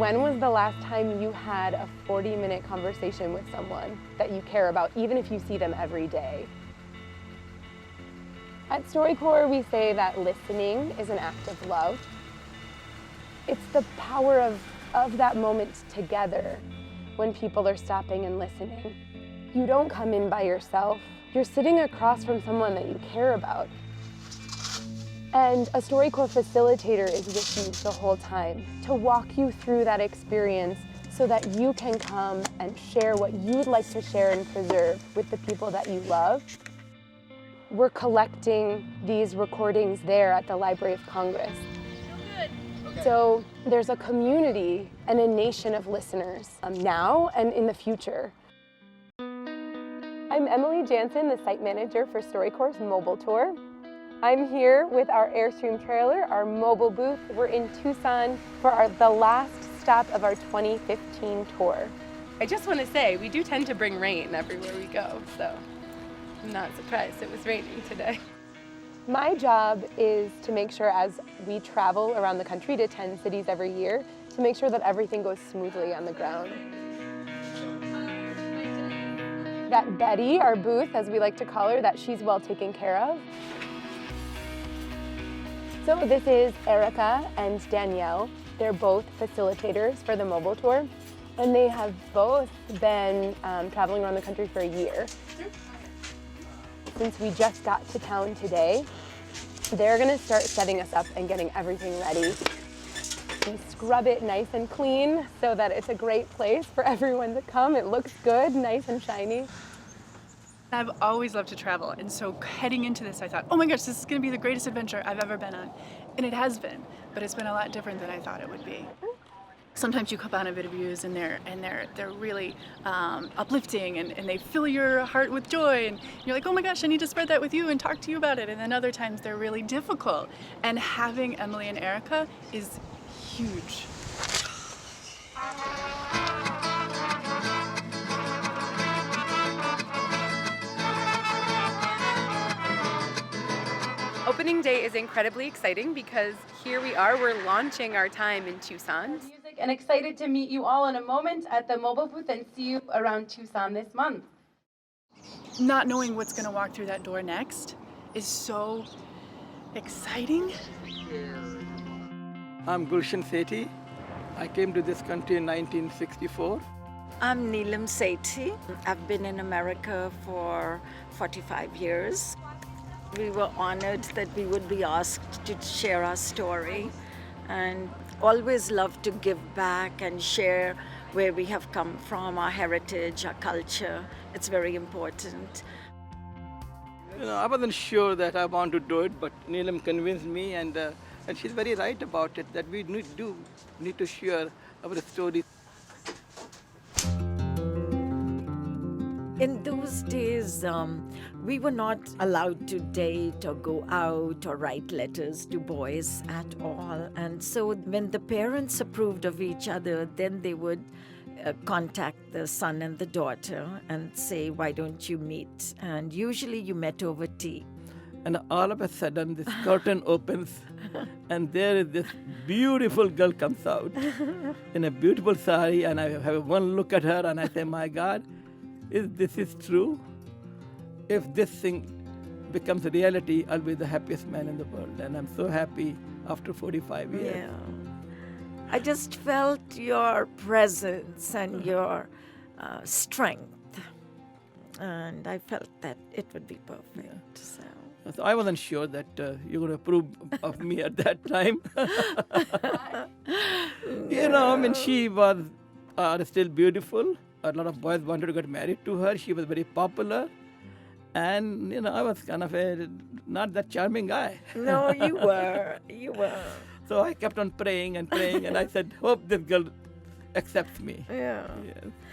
When was the last time you had a 40-minute conversation with someone that you care about, even if you see them every day? At StoryCorps, we say that listening is an act of love. It's the power of that moment together when people are stopping and listening. You don't come in by yourself. You're sitting across from someone that you care about. And a StoryCorps facilitator is with you the whole time to walk you through that experience so that you can come and share what you'd like to share and preserve with the people that you love. We're collecting these recordings there at the Library of Congress. Okay. So there's a community and a nation of listeners now and in the future. I'm Emily Jansen, the site manager for StoryCorps' mobile tour. I'm here with our Airstream trailer, our mobile booth. We're in Tucson for the last stop of our 2015 tour. I just want to say, we do tend to bring rain everywhere we go, so I'm not surprised it was raining today. My job is to make sure, as we travel around the country to 10 cities every year, to make sure that everything goes smoothly on the ground. That Betty, our booth, as we like to call her, that she's well taken care of. So this is Erica and Danielle. They're both facilitators for the mobile tour, and they have both been traveling around the country for a year. Since we just got to town today, they're gonna start setting us up and getting everything ready. We scrub it nice and clean so that it's a great place for everyone to come. It looks good, nice and shiny. I've always loved to travel, and so heading into this I thought, oh my gosh, this is going to be the greatest adventure I've ever been on. And it has been, but it's been a lot different than I thought it would be. Sometimes you come on a videos and they're really uplifting and they fill your heart with joy, and you're like, oh my gosh, I need to spread that with you and talk to you about it. And then other times they're really difficult. And having Emily and Erica is huge. Opening day is incredibly exciting because here we are, we're launching our time in Tucson. And excited to meet you all in a moment at the mobile booth and see you around Tucson this month. Not knowing what's going to walk through that door next is so exciting. I'm Gulshan Sethi. I came to this country in 1964. I'm Neelam Sethi. I've been in America for 45 years. We were honored that we would be asked to share our story, and always love to give back and share where we have come from, our heritage, our culture. It's very important. You know, I wasn't sure that I want to do it, but Neelam convinced me, and she's very right about it, that we need to share our story. In those days, we were not allowed to date or go out or write letters to boys at all. And so when the parents approved of each other, then they would contact the son and the daughter and say, why don't you meet? And usually you met over tea. And all of a sudden, this curtain opens, and there is this beautiful girl comes out in a beautiful sari, and I have one look at her, and I say, my God, if this is true, if this thing becomes a reality, I'll be the happiest man in the world. And I'm so happy after 45 years. Yeah. I just felt your presence and your strength. And I felt that it would be perfect. Yeah. So I wasn't sure that you would approve of me at that time. You know, I mean, she was still beautiful. A lot of boys wanted to get married to her. She was very popular. And, you know, I was kind of not that charming guy. No, you were. You were. So I kept on praying, and I said, hope this girl accepts me. Yeah.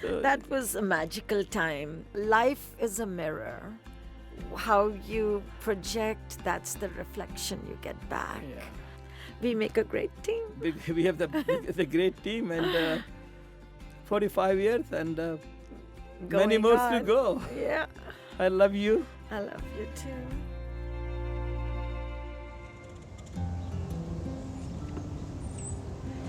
So that was a magical time. Life is a mirror. How you project, that's the reflection you get back. Yeah. We make a great team. We have it's a great team, and 45 years, and many more to go. Yeah. I love you. I love you too.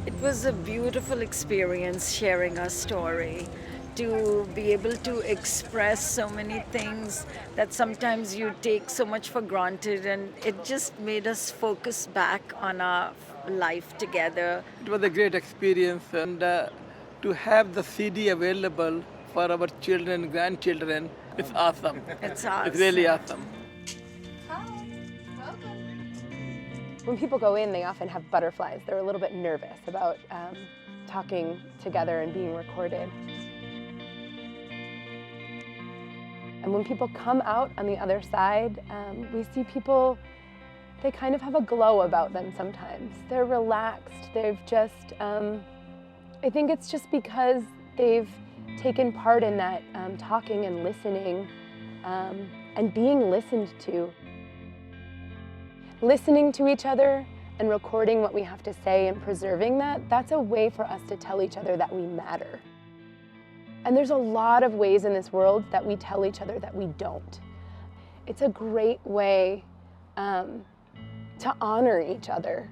It was a beautiful experience sharing our story, to be able to express so many things that sometimes you take so much for granted, and it just made us focus back on our life together. It was a great experience, and to have the CD available for our children and grandchildren, it's awesome. It's awesome. It's really awesome. When people go in, they often have butterflies. They're a little bit nervous about talking together and being recorded. And when people come out on the other side, we see people, they kind of have a glow about them sometimes. They're relaxed. They've just, I think it's just because they've taken part in that talking and listening and being listened to. Listening to each other and recording what we have to say and preserving that, that's a way for us to tell each other that we matter. And there's a lot of ways in this world that we tell each other that we don't. It's a great way to honor each other